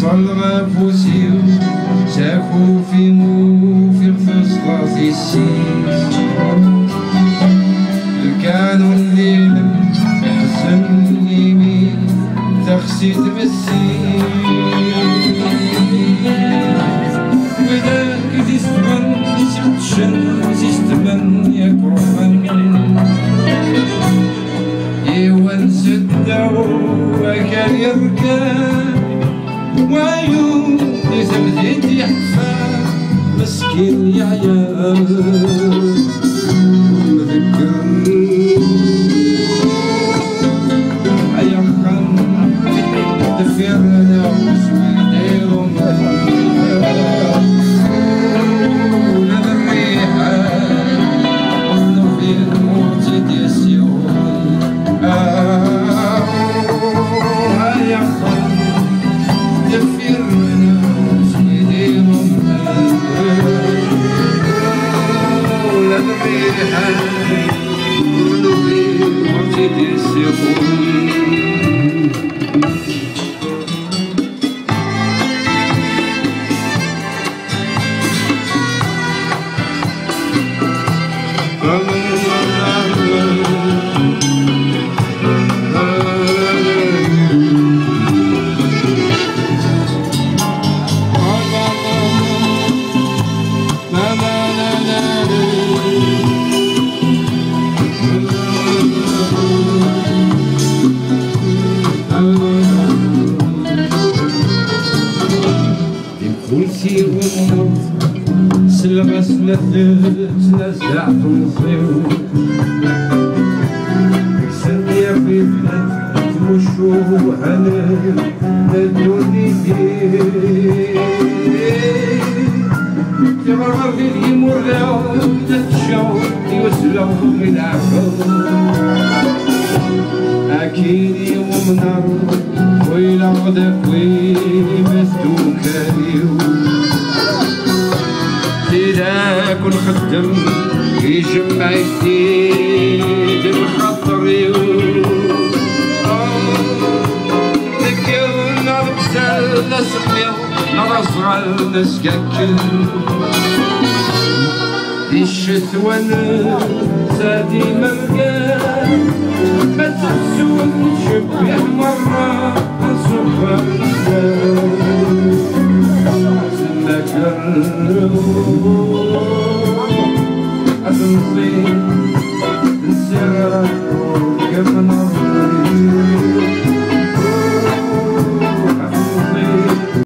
صلغ فوسيو ساكو في مو في الفصلة السيس كانوا الليل يحزن يمين تخسيت بالسين وذاك زيستمن يسحتشن زيستمن يكرهن يوان سدو وكان يركان وعيون يزبديت يحفى مسكين يا عيال مذكرني أيقن دفيرنا وسويديرهم ولد الريحة ونوفي الموت ديسيون أيقن دفيرنا وسويديرهم ولد الريحة ونوفي الموت ديسيون سلغة سلزع تنصيو سنيا في بلاد تمشو حنان ندوني تغرغر في اليمور تتشاو يوسلو من عفو أكيد يوم نار ويلا غدا ويمسدو كاريو إذا كن خدم يجمع جديد الخطر ذكرنا بسال نسقيا نرصغل نسككل الشتوان سادي ملقان ما تحسون شبه مرة نصبر